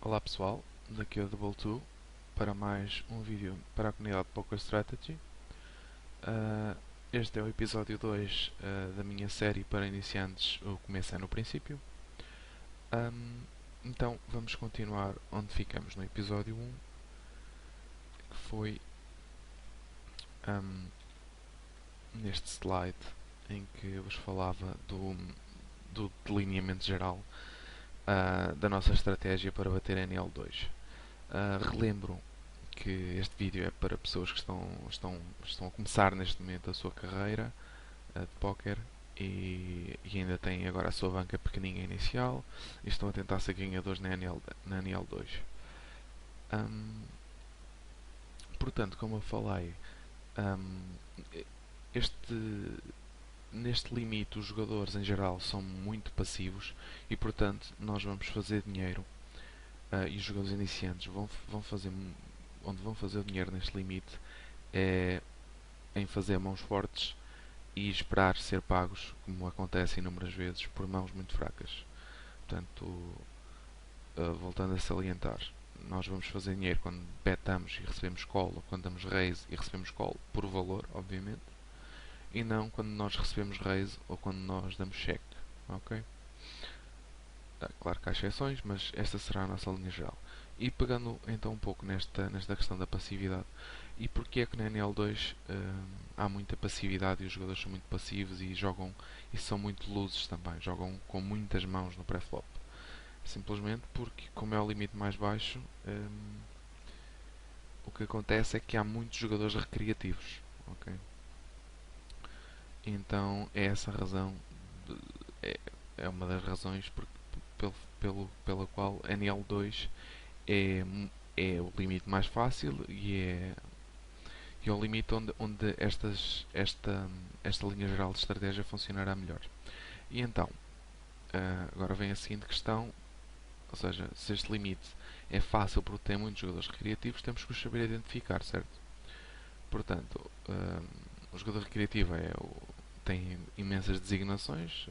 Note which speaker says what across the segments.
Speaker 1: Olá pessoal, daqui é o Double2 para mais um vídeo para a comunidade Poker Strategy. Uh, Este é o episódio 2 da minha série para iniciantes, o começo é no princípio. Então vamos continuar onde ficamos no episódio 1, que foi neste slide em que eu vos falava do delineamento geral da nossa estratégia para bater NL2. Relembro que este vídeo é para pessoas que estão a começar neste momento a sua carreira de póquer e ainda têm agora a sua banca pequeninha inicial e estão a tentar ser ganhadores na NL2. Portanto, como eu falei, um, este, neste limite os jogadores em geral são muito passivos e portanto nós vamos fazer dinheiro e os jogadores iniciantes vão fazer onde vão fazer o dinheiro neste limite é em fazer mãos fortes e esperar ser pagos, como acontece inúmeras vezes, por mãos muito fracas. Portanto, voltando a salientar, nós vamos fazer dinheiro quando betamos e recebemos call, ou quando damos raise e recebemos call, por valor, obviamente, e não quando nós recebemos raise ou quando nós damos cheque. Ok? Claro que há exceções, mas esta será a nossa linha geral. E pegando então um pouco nesta questão da passividade, e porque é que na NL2 há muita passividade e os jogadores são muito passivos e jogam e são muito luzes também, jogam com muitas mãos no pré-flop? Simplesmente porque, como é o limite mais baixo, o que acontece é que há muitos jogadores recreativos. Ok? Então é essa a razão, é, é uma das razões pela qual NL2 é, é o limite mais fácil e é o limite onde esta linha geral de estratégia funcionará melhor. E então, agora vem a seguinte questão, ou seja, se este limite é fácil porque tem muitos jogadores recreativos, temos que os saber identificar, certo? Portanto, o jogador recreativo tem imensas designações.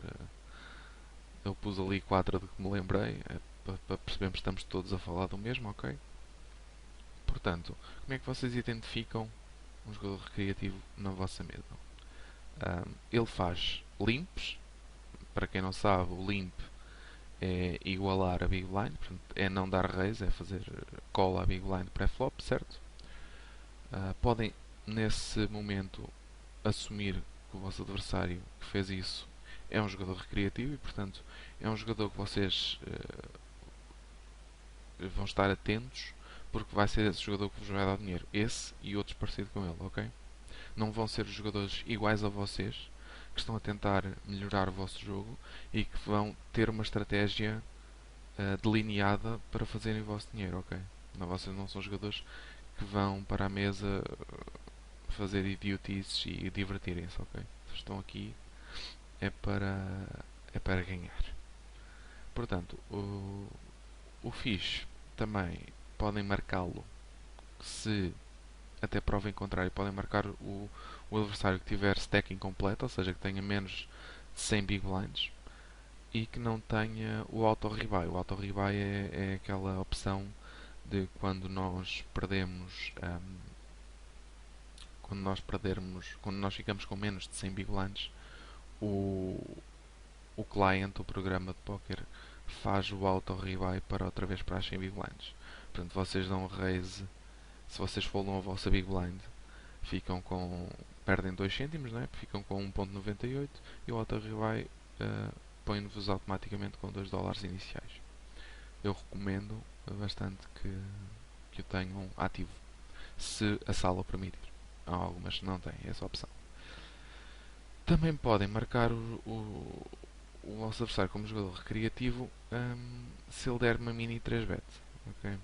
Speaker 1: Eu pus ali 4 de que me lembrei, para percebermos que estamos todos a falar do mesmo, ok? Portanto, como é que vocês identificam um jogador recreativo na vossa mesa? Ele faz limps. Para quem não sabe, o limp é igualar a big blind, portanto, é não dar raise, é fazer call à big blind pré-flop, certo? Podem, nesse momento, assumir que o vosso adversário que fez isso é um jogador recreativo e, portanto, é um jogador que vocês vão estar atentos porque vai ser esse jogador que vos vai dar dinheiro. Esse e outros parecidos com ele, ok? Não vão ser os jogadores iguais a vocês que estão a tentar melhorar o vosso jogo e que vão ter uma estratégia delineada para fazerem o vosso dinheiro, ok? Não, vocês não são jogadores que vão para a mesa fazer idiotices e divertirem-se, ok? Vocês estão aqui é para ganhar. Portanto, o fixe também podem marcá-lo se até prova em contrário, podem marcar o adversário que tiver stacking completo, ou seja, que tenha menos de 100 big blinds e que não tenha o auto rebuy. O auto rebuy é aquela opção de quando nós ficamos com menos de 100 big blinds, o, o client, o programa de póquer, faz o auto rebuy para outra vez para as 100 big blinds. Portanto, vocês dão raise, se vocês foldam a vossa big blind, perdem 2 cêntimos, não é? Ficam com 1.98 e o auto rebuy põe-vos automaticamente com 2 dólares iniciais. Eu recomendo bastante que o tenham ativo, se a sala o permitir. Há algumas que não têm essa opção. Também podem marcar o vosso adversário como jogador recreativo se ele der uma mini 3-bet. Okay?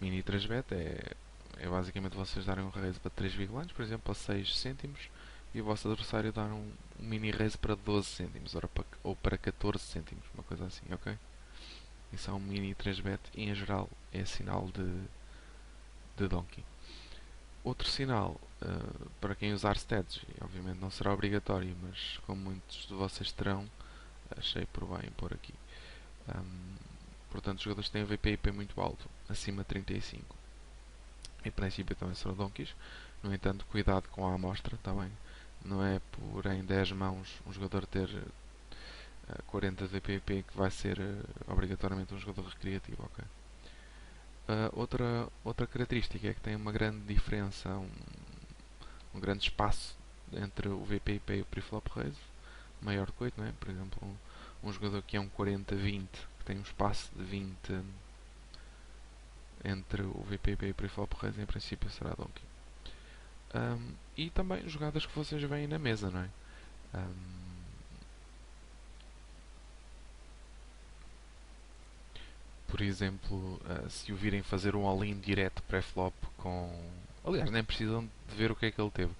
Speaker 1: Mini 3-bet é basicamente vocês darem um raise para 3 big blinds, por exemplo, a 6 cêntimos, e o vosso adversário dar um mini raise para 12 cêntimos ou para 14 cêntimos, uma coisa assim, ok? Isso é um mini 3-bet e em geral é sinal de donkey. Outro sinal, para quem usar stats, obviamente não será obrigatório, mas como muitos de vocês terão, achei por bem pôr aqui. Um, Portanto, os jogadores têm VPIP muito alto, acima de 35. Em princípio também serão donkeys. No entanto, cuidado com a amostra, está bem? Não é por em 10 mãos um jogador ter 40 de VPIP que vai ser obrigatoriamente um jogador recreativo, ok? Outra característica é que tem uma grande diferença, um grande espaço entre o VPIP e o preflop raise, maior que 8, não é? Por exemplo, um jogador que é um 40-20, que tem um espaço de 20 entre o VPIP e o preflop raise, em princípio será donkey. E também jogadas que vocês veem na mesa, não é? Por exemplo, se o virem fazer um all-in direto pré-flop com... Aliás, nem precisam de ver o que é que ele teve,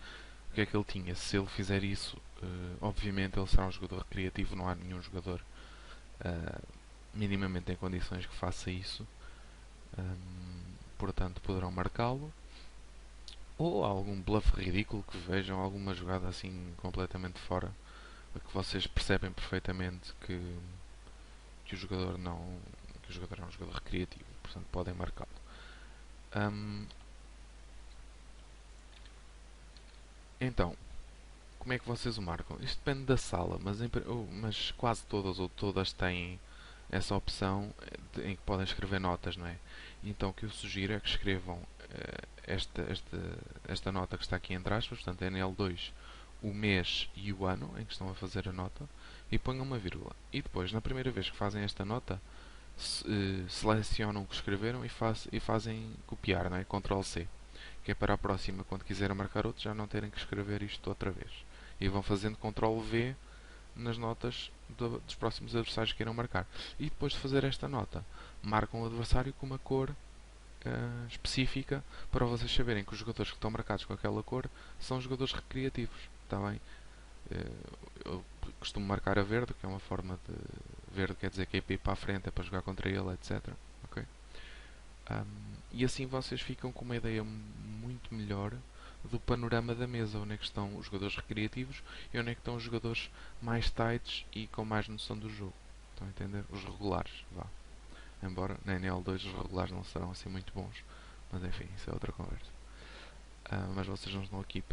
Speaker 1: o que é que ele tinha. Se ele fizer isso, obviamente ele será um jogador recreativo, não há nenhum jogador minimamente em condições que faça isso. Portanto, poderão marcá-lo. Ou algum bluff ridículo que vejam, alguma jogada assim completamente fora, que vocês percebem perfeitamente que o jogador não que o jogador é um jogador recreativo, portanto podem marcá-lo. Então, como é que vocês o marcam? Isto depende da sala, mas quase todas ou todas têm essa opção em que podem escrever notas, não é? Então o que eu sugiro é que escrevam esta nota que está aqui entre aspas, portanto NL2, o mês e o ano em que estão a fazer a nota, e ponham uma vírgula. E depois, na primeira vez que fazem esta nota, selecionam o que escreveram e fazem copiar, não é? Ctrl C, que é para a próxima, quando quiserem marcar outro, já não terem que escrever isto outra vez. E vão fazendo Ctrl V nas notas dos próximos adversários que irão marcar. E depois de fazer esta nota, marcam o adversário com uma cor específica para vocês saberem que os jogadores que estão marcados com aquela cor são jogadores recreativos. Está bem? Eu costumo marcar a verde, que é uma forma de... Verde quer dizer que é para ir para a frente, é para jogar contra ele, etc. Okay? E assim vocês ficam com uma ideia muito melhor do panorama da mesa, onde é que estão os jogadores recreativos e onde é que estão os jogadores mais tights e com mais noção do jogo. Estão a entender? Os regulares, vá. Embora na NL2 os regulares não serão assim muito bons, mas enfim, isso é outra conversa. Mas vocês não estão aqui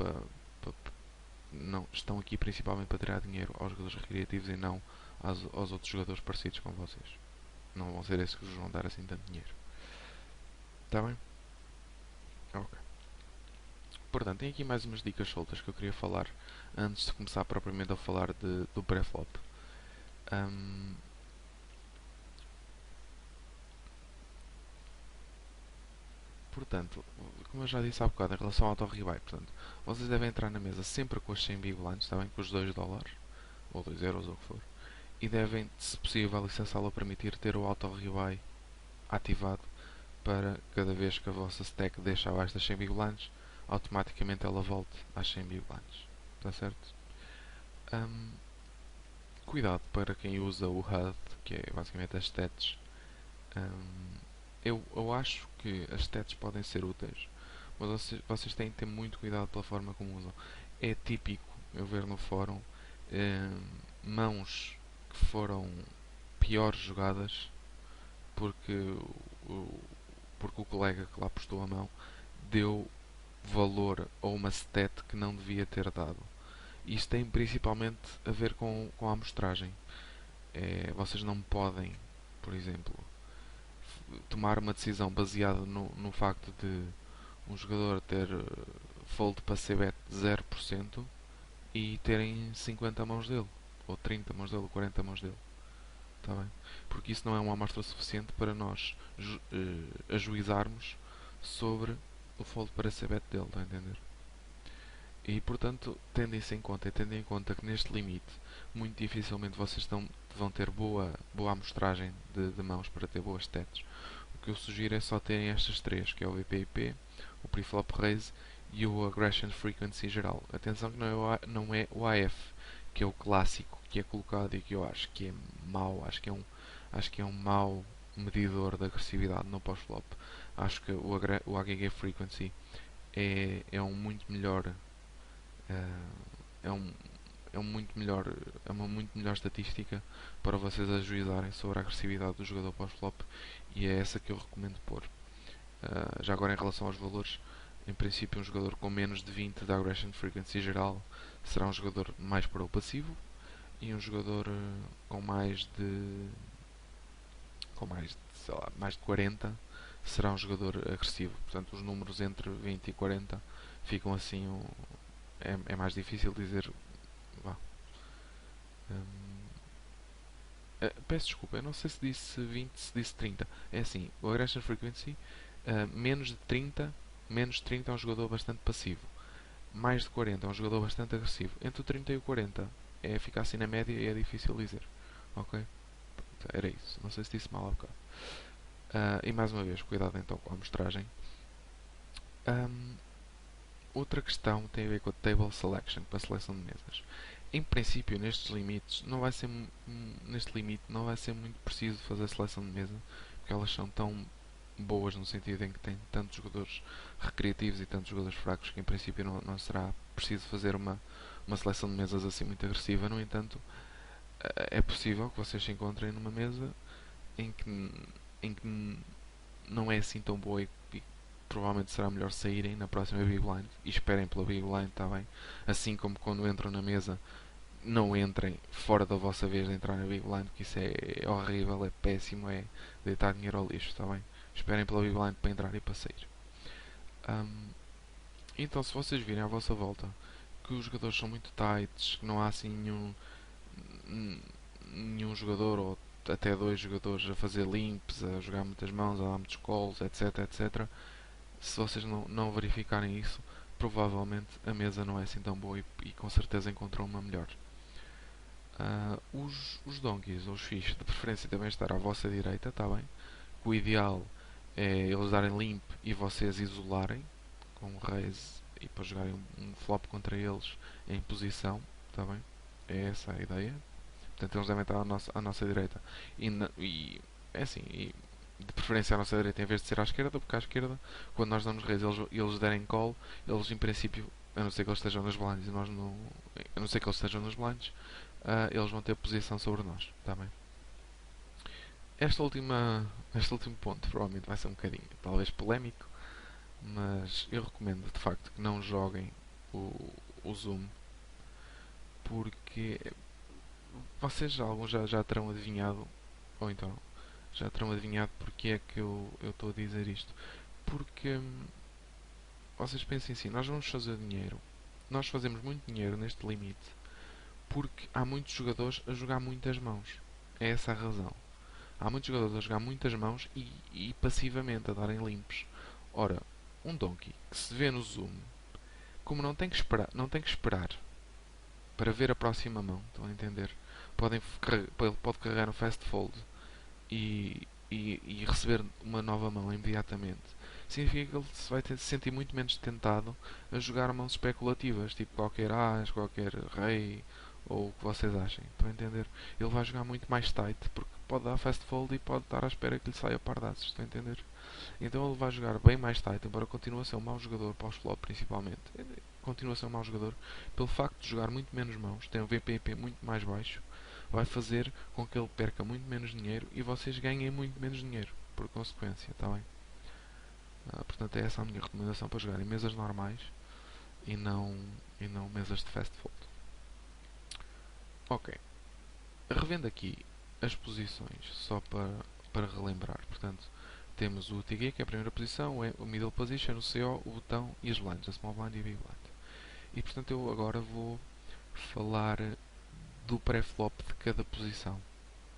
Speaker 1: não, estão aqui principalmente para tirar dinheiro aos jogadores recreativos e não aos outros jogadores parecidos com vocês. Não vão ser esses que vos vão dar assim tanto dinheiro. Está bem? Ok. Portanto, tem aqui mais umas dicas soltas que eu queria falar antes de começar propriamente a falar do pré-flop. Portanto, como eu já disse há bocado em relação ao auto-rebuy, portanto, vocês devem entrar na mesa sempre com os 100 big blinds, está bem? Com os 2 dólares, ou 2 euros, ou o que for. E devem, se possível, a licença-lo permitir, ter o auto-rebuy ativado para cada vez que a vossa stack deixa abaixo das 100 big blinds, automaticamente ela volte às 100 big blinds. Está certo? Cuidado para quem usa o HUD, que é basicamente as stats. Eu acho que as stats podem ser úteis, mas vocês têm que ter muito cuidado pela forma como usam. É típico eu ver no fórum mãos que foram piores jogadas porque o, porque o colega que lá postou a mão deu valor a uma stat que não devia ter dado. Isto tem principalmente a ver com a amostragem. Vocês não podem, por exemplo, tomar uma decisão baseada no facto de um jogador ter fold para CBET de 0% e terem 50 mãos dele, ou 30 mãos dele, ou 40 mãos dele. Tá bem? Porque isso não é uma amostra suficiente para nós ajuizarmos sobre o fold para CBET dele, está a entender? E portanto, tendo isso em conta e tendo em conta que neste limite muito dificilmente vocês vão ter boa amostragem de mãos para ter boas stats, o que eu sugiro é só terem estas três, que é o VPIP, o Preflop Raise e o Aggression Frequency geral. Atenção que não é o AF, que é o clássico, que é colocado e que eu acho que é mau, acho que é um mau medidor de agressividade no pós-flop. Acho que o AGG Frequency é um muito melhor é um, é uma muito melhor estatística para vocês ajuizarem sobre a agressividade do jogador pós-flop, e é essa que eu recomendo pôr. Já agora, em relação aos valores, em princípio um jogador com menos de 20 de aggression frequency geral será um jogador mais para o passivo, e um jogador sei lá, mais de 40 será um jogador agressivo. Portanto, os números entre 20 e 40 ficam assim é mais difícil dizer. Vá. Hum, Peço desculpa, eu não sei se disse 20, se disse 30. É assim, o aggression frequency, menos de 30, menos de 30 é um jogador bastante passivo. Mais de 40 é um jogador bastante agressivo. Entre o 30 e o 40 fica assim na média e é difícil dizer. Ok? Era isso. Não sei se disse mal há bocado. E mais uma vez, cuidado então com a amostragem. Um, Outra questão tem a ver com a table selection, com a seleção de mesas. Em princípio, nestes limites, neste limite não vai ser muito preciso fazer a seleção de mesa, porque elas são tão boas no sentido em que tem tantos jogadores recreativos e tantos jogadores fracos que em princípio não será preciso fazer uma seleção de mesas assim muito agressiva. No entanto, é possível que vocês se encontrem numa mesa em que não é assim tão boa e provavelmente será melhor saírem na próxima Big Blind e esperem pela Big Blind, está bem? Assim como quando entram na mesa, não entrem fora da vossa vez de entrar na Big Blind, que isso é horrível, é péssimo, é deitar dinheiro ao lixo, está bem? Esperem pela Big Blind para entrar e para sair. Então, se vocês virem à vossa volta que os jogadores são muito tights, que não há assim nenhum jogador ou até dois jogadores a fazer limps, a jogar muitas mãos, a dar muitos calls, etc, etc. Se vocês não verificarem isso, provavelmente a mesa não é assim tão boa e com certeza encontram uma melhor. Os donkeys, ou os fish, de preferência também estar à vossa direita, está bem? O ideal é eles darem limp e vocês isolarem com um raise e para jogarem um flop contra eles em posição, está bem? É essa a ideia. Portanto, eles devem estar à nossa direita. E é assim, de preferência à nossa direita em vez de ser à esquerda, porque à esquerda, quando nós damos raise e eles derem call, eles em princípio, a não ser que eles estejam nas blinds, e nós não, a não ser que eles estejam nas blinds, eles vão ter posição sobre nós, está bem? Este último ponto provavelmente vai ser um bocadinho, talvez polémico, mas eu recomendo de facto que não joguem o Zoom, porque vocês alguns já terão adivinhado, ou então já terão adivinhado porque é que eu estou a dizer isto. Porque vocês pensem assim, nós vamos fazer dinheiro, nós fazemos muito dinheiro neste limite porque há muitos jogadores a jogar muitas mãos. É essa a razão. Há muitos jogadores a jogar muitas mãos e passivamente a darem limpos. Ora, um donkey que se vê no zoom, como não tem que esperar para ver a próxima mão, estão a entender? Pode carregar no fast fold e receber uma nova mão imediatamente. Significa que ele se vai se sentir muito menos tentado a jogar mãos especulativas, tipo qualquer as, qualquer rei ou o que vocês achem. Estão a entender? Ele vai jogar muito mais tight porque pode dar fast fold e pode estar à espera que lhe saia par de aces. Estão a entender? Então ele vai jogar bem mais tight, embora continue a ser um mau jogador pós-flop principalmente. Continua a ser um mau jogador pelo facto de jogar muito menos mãos, tem um VPP muito mais baixo, vai fazer com que ele perca muito menos dinheiro e vocês ganhem muito menos dinheiro por consequência, está bem? Portanto, é essa a minha recomendação para jogar em mesas normais e não mesas de fast fold. Ok, revendo aqui as posições só para relembrar. Portanto, temos o TG, que é a primeira posição, o middle position, o CO, o botão e as blinds, a small blind e a big blind. E portanto eu agora vou falar do pré-flop de cada posição,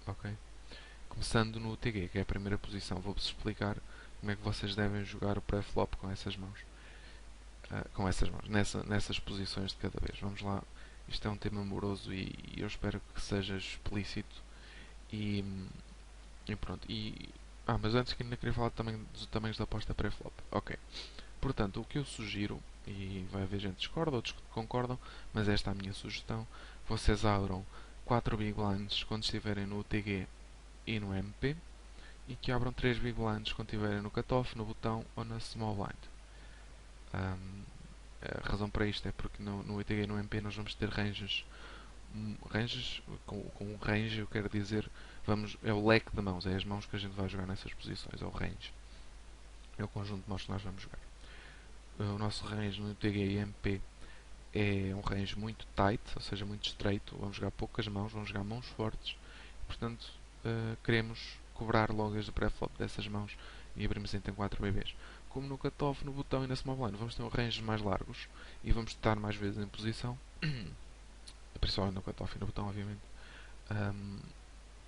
Speaker 1: ok? Começando no TG, que é a primeira posição, vou-vos explicar como é que vocês devem jogar o pré-flop com essas mãos. Nessas posições de cada vez. Vamos lá, isto é um tema amoroso e eu espero que seja explícito e, e pronto. Mas antes que ainda queria falar também dos tamanhos da aposta pré-flop. Ok. Portanto, o que eu sugiro, e vai haver gente que discorda, outros que concordam, mas esta é a minha sugestão, vocês abram 4 big blinds quando estiverem no UTG e no MP e que abram 3 big blinds quando estiverem no cutoff, no botão ou na small blind. A razão para isto é porque no UTG e no MP nós vamos ter ranges ranges, com range eu quero dizer, é o leque de mãos, é as mãos que a gente vai jogar nessas posições, é o range. É o conjunto de mãos que nós vamos jogar. O nosso range no TGMP é um range muito tight, ou seja, muito estreito. Vamos jogar poucas mãos, vamos jogar mãos fortes. Portanto, queremos cobrar logo desde o pré-flop dessas mãos e abrimos então 4 BBs. Como no cutoff, no botão e na small blind, vamos ter um range mais largos e vamos estar mais vezes em posição, principalmente no cutoff e no botão, obviamente. Um,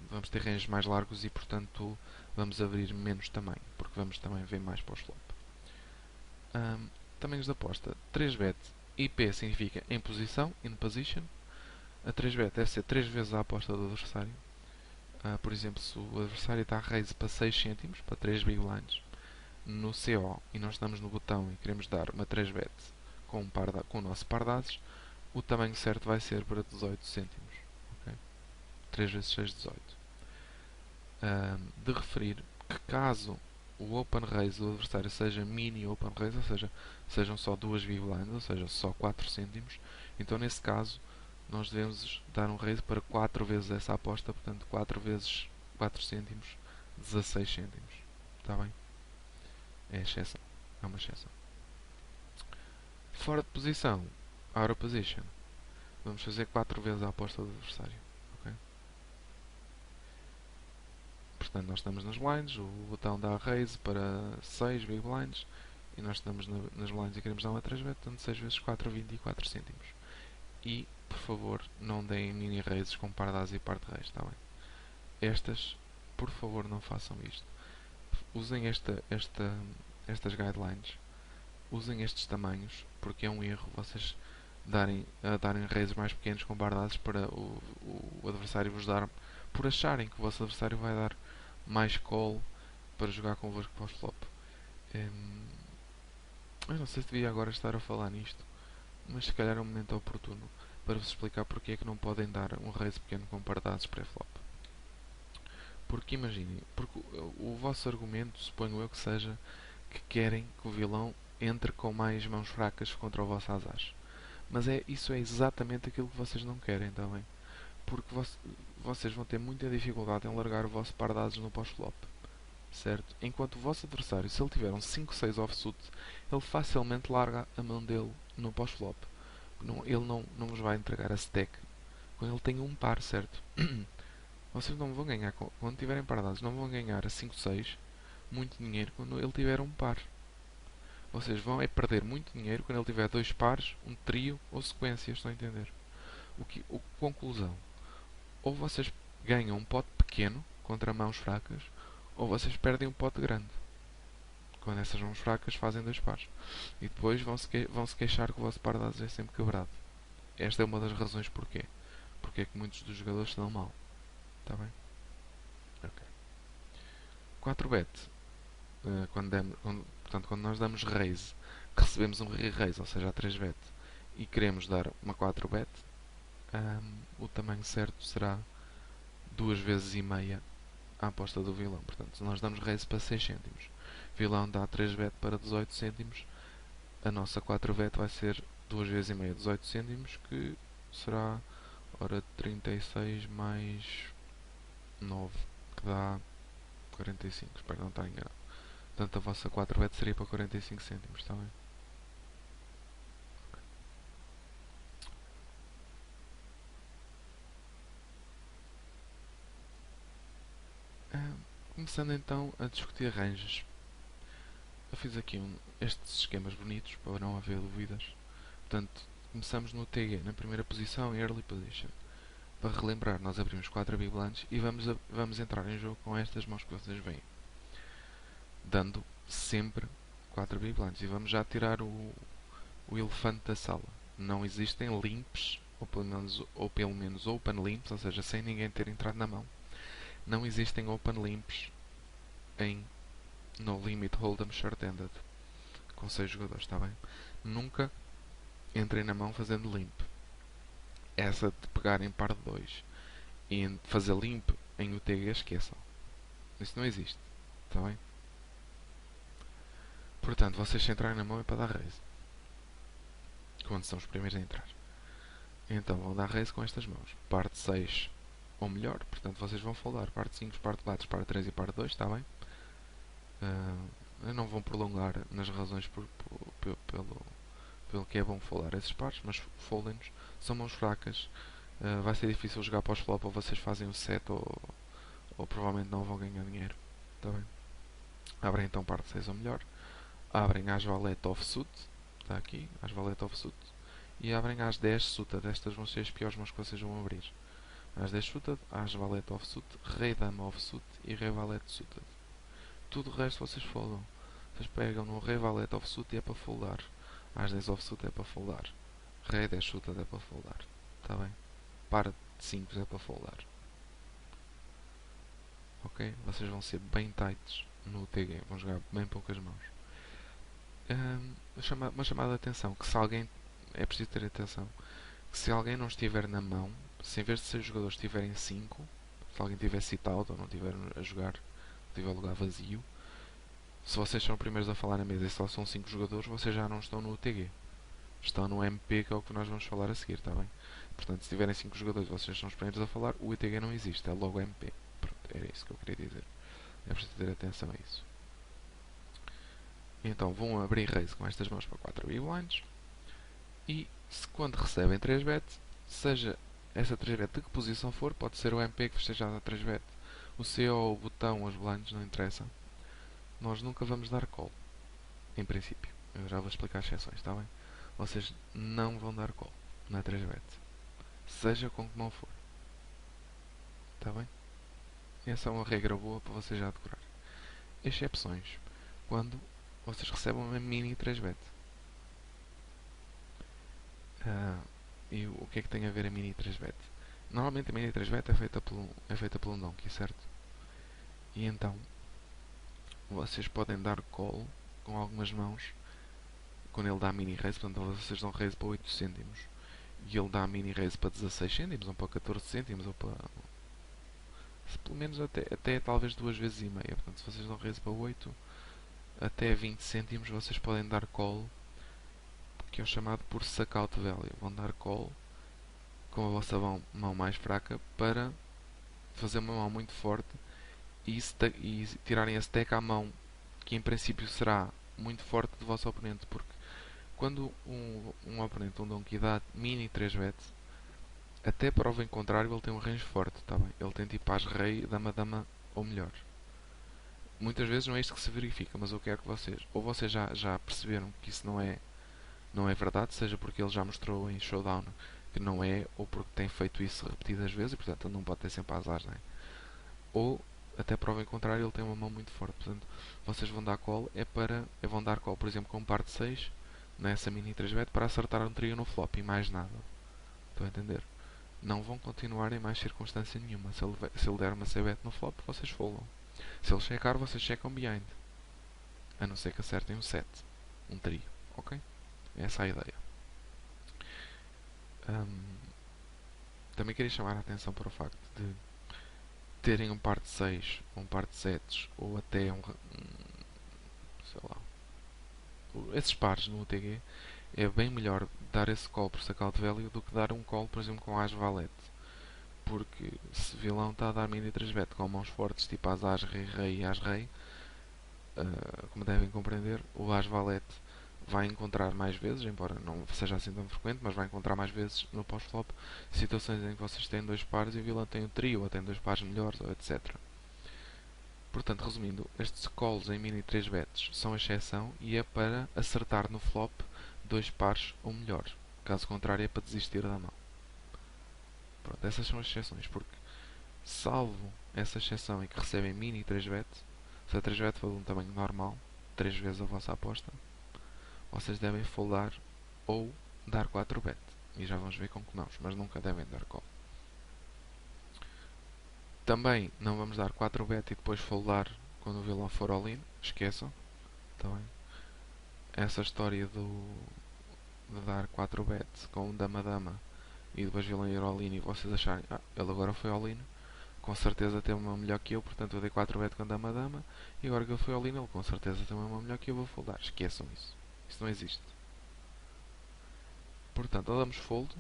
Speaker 1: Vamos ter ranges mais largos e, portanto, vamos abrir menos tamanho, porque vamos também ver mais pós-flop. Tamanhos de aposta: 3-bet. IP significa em posição, in position. A 3-bet deve ser 3 vezes a aposta do adversário. Por exemplo, se o adversário está a raise para 6 cêntimos, para 3 big blinds, no CO, e nós estamos no botão e queremos dar uma 3-bet com o nosso par de ases, o tamanho certo vai ser para 18 cêntimos. Okay? 3 vezes 6, 18. De referir que caso o open raise do adversário seja mini open raise, ou seja, sejam só 2 big blinds, ou seja, só 4 cêntimos, então nesse caso nós devemos dar um raise para 4 vezes essa aposta, portanto 4 vezes 4 cêntimos, 16 cêntimos. Está bem? É exceção. É uma exceção. Fora de posição, out of position, vamos fazer 4 vezes a aposta do adversário. Okay? Portanto, nós estamos nas blinds, o botão dá raise para 6 big blinds e nós estamos nas blinds e queremos dar uma 3-bet, portanto 6 vezes 4, 24 cêntimos. E, por favor, não deem mini raises com par de as e par de reis, está bem? Estas, por favor, não façam isto. Usem estas guidelines, usem estes tamanhos, porque é um erro vocês darem raises mais pequenos com par de as para o adversário vos dar, por acharem que o vosso adversário vai dar mais call para jogar convosco pós-flop. Eu não sei se devia agora estar a falar nisto, mas se calhar é um momento oportuno para vos explicar porque é que não podem dar um raise pequeno com par de ases pré-flop. Porque imaginem, porque o vosso argumento, suponho eu que seja, que querem que o vilão entre com mais mãos fracas contra o vosso as. Mas isso é exatamente aquilo que vocês não querem também. Porque vocês vão ter muita dificuldade em largar o vosso par de ases no pós-flop. Certo? Enquanto o vosso adversário, se ele tiver um 5-6 offsuit, ele facilmente larga a mão dele no pós-flop. Ele não vos vai entregar a stack quando ele tem um par, certo? Vocês não vão ganhar, quando tiverem par de ases, não vão ganhar a 5-6 muito dinheiro quando ele tiver um par. Vocês vão perder muito dinheiro quando ele tiver dois pares, um trio ou sequências, estão a entender? Conclusão: ou vocês ganham um pote pequeno contra mãos fracas, ou vocês perdem um pote grande quando essas mãos fracas fazem dois pares. E depois vão-se queixar que o vosso par de ases é sempre quebrado. Esta é uma das razões porquê. Porque é que muitos dos jogadores se dão mal. Está bem? Ok. 4-bet. Portanto, quando nós damos raise, que recebemos um re-raise, ou seja, a 3-bet, e queremos dar uma 4-bet, o tamanho certo será 2 vezes e meia a aposta do vilão. Portanto, se nós damos raise para 6 cêntimos, o vilão dá 3-bet para 18 cêntimos, a nossa 4-bet vai ser 2 vezes e meia 18 cêntimos, que será, ora, 36 mais 9, que dá 45. Espero não estar enganado. Portanto, a vossa 4-bet seria para 45 cêntimos, está bem? Começando então a discutir ranges. Eu fiz aqui estes esquemas bonitos para não haver dúvidas. Portanto, começamos no TG, na primeira posição, Early Position. Para relembrar, nós abrimos 4 big blinds e vamos entrar em jogo com estas mãos que vocês veem. Dando sempre 4 big blinds. E vamos já tirar o elefante da sala. Não existem limps, ou pelo menos open limps, ou seja, sem ninguém ter entrado na mão. Não existem open limps em No Limit Hold'em Short-Ended com 6 jogadores, está bem? Nunca entrem na mão fazendo limp. Essa de pegar em par de 2 e fazer limp em UTG, esqueçam. Isso não existe, está bem? Portanto, vocês se entrarem na mão é para dar raise. Quando são os primeiros a entrar. Então vão dar raise com estas mãos. Parte 6 ou melhor, portanto vocês vão foldar parte 5, parte 4, parte 3 e parte 2, está bem? Eu não vou prolongar nas razões pelo que é bom foldar esses pares, mas foldem-nos, são mãos fracas, vai ser difícil jogar pós-flop, ou vocês fazem o set ou provavelmente não vão ganhar dinheiro, está bem? Abrem então parte 6 ou melhor, abrem as valete offsuit, está aqui, as valete offsuit, e abrem as 10 suited, estas vão ser as piores mãos que vocês vão abrir. As 10 suited, as valete offsuit, rei dama offsuit e rei valete suited. Tudo o resto vocês foldam. Vocês pegam no rei valete offsuit e é para foldar. As 10 offsuit é para foldar. Rei 10 suited é para foldar. Está bem? Par de 5 é para foldar. Ok? Vocês vão ser bem tights no TG. Vão jogar bem poucas mãos. Uma chamada de atenção. Que se alguém... É preciso ter atenção. Que se alguém não estiver na mão, se em vez de 6 jogadores estiverem 5, se alguém tiver sit-out ou não estiver a jogar, tiver lugar vazio, se vocês são os primeiros a falar na mesa e só são 5 jogadores, vocês já não estão no UTG. Estão no MP, que é o que nós vamos falar a seguir, está bem? Portanto, se tiverem 5 jogadores e vocês são os primeiros a falar, o UTG não existe, é logo MP. Pronto, era isso que eu queria dizer. É preciso ter atenção a isso. Então, vão abrir raise com estas mãos para 4 big blinds. E, se quando recebem 3 bet, seja essa 3 bet de que posição for, pode ser o MP que esteja a 3 bet, o CO, o botão, os blinds, não interessa. Nós nunca vamos dar call, em princípio. Eu já vou explicar as exceções, está bem? Vocês não vão dar call na 3 bet, seja com que mão for. Está bem? Essa é uma regra boa para vocês já decorar. Exceções. Quando vocês recebem uma mini 3 bet. E o que é que tem a ver a mini 3 bet? Normalmente a mini 3 bet é feita pelo Donkey, certo? E então vocês podem dar call com algumas mãos quando ele dá mini raise, portanto vocês dão raise para 8 cêntimos e ele dá mini raise para 16 cêntimos ou para 14 cêntimos ou para pelo menos até talvez 2 vezes e meia. Portanto, se vocês dão raise para 8 até 20 cêntimos, vocês podem dar call, que é o chamado por suck out value. Vão dar call com a vossa mão mais fraca para fazer uma mão muito forte e tirarem a stack à mão que em princípio será muito forte do vosso oponente, porque quando um oponente, um Donkey, dá mini 3 bet, até prova em contrário, ele tem um range forte, tá bem? Ele tem tipo as rei, dama, dama ou melhor. Muitas vezes não é isto que se verifica, mas eu quero que vocês, ou vocês já perceberam que isso não é verdade, seja porque ele já mostrou em showdown que não é, ou porque tem feito isso repetidas vezes, e portanto ele não pode ter sempre azar, não é? Ou até prova em contrário, ele tem uma mão muito forte. Portanto, vocês vão dar call, vão dar call, por exemplo, com parte 6 nessa mini 3 bet para acertar um trio no flop e mais nada. Estão a entender? Não vão continuar em mais circunstância nenhuma. Se ele der uma C-bet no flop, vocês foldam. Se ele checar, vocês checam behind. A não ser que acertem um set. Um trio. Ok? Essa é a ideia. Também queria chamar a atenção para o facto de terem um par de 6, um par de 7 ou até sei lá, esses pares no UTG, é bem melhor dar esse call por suck out value do que dar um call, por exemplo, com as valete. Porque se vilão está a dar mini 3 bet com mãos fortes, tipo as rei, rei e as rei, como devem compreender, o as valete vai encontrar mais vezes, embora não seja assim tão frequente, mas vai encontrar mais vezes no pós-flop situações em que vocês têm 2 pares e o vilão tem um trio, ou tem 2 pares melhores, ou etc. Portanto, resumindo, estes calls em mini 3 bets são exceção e é para acertar no flop 2 pares ou melhor. Caso contrário, é para desistir da mão. Pronto, essas são as exceções, porque salvo essa exceção em que recebem mini 3 bet, se a 3 bet for de um tamanho normal, 3 vezes a vossa aposta, vocês devem foldar ou dar 4 bet. E já vamos ver com que mãos, mas nunca devem dar call. Também não vamos dar 4 bet e depois foldar quando o vilão for all-in. Esqueçam. Tá bem? Essa história de dar 4 bet com dama-dama e depois vilão ir all-in e vocês acharem ele agora foi all-in, com certeza tem uma melhor que eu, portanto eu dei 4 bet com dama-dama e agora que ele foi all-in ele com certeza tem uma melhor que eu, vou foldar. Esqueçam isso. Isso não existe. Portanto, ou damos fold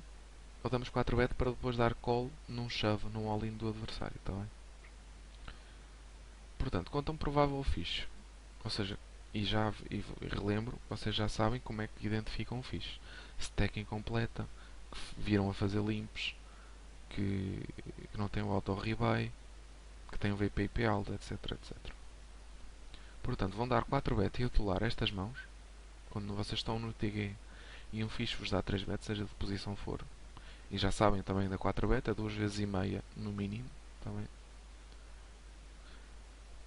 Speaker 1: ou damos 4 bet para depois dar call num shove, num all-in do adversário, está bem? Portanto, conta um provável fixe, ou seja, e relembro, vocês já sabem como é que identificam o fixe. Stack incompleta, que viram a fazer limpos, que não tem o auto-rebuy, que tem o VPIP alto, etc, etc. Portanto, vão dar 4 bet e utular estas mãos, quando vocês estão no TG e um fixe vos dá 3 bet, seja de posição for. E já sabem também da 4 bet, é 2 vezes e meia no mínimo, também.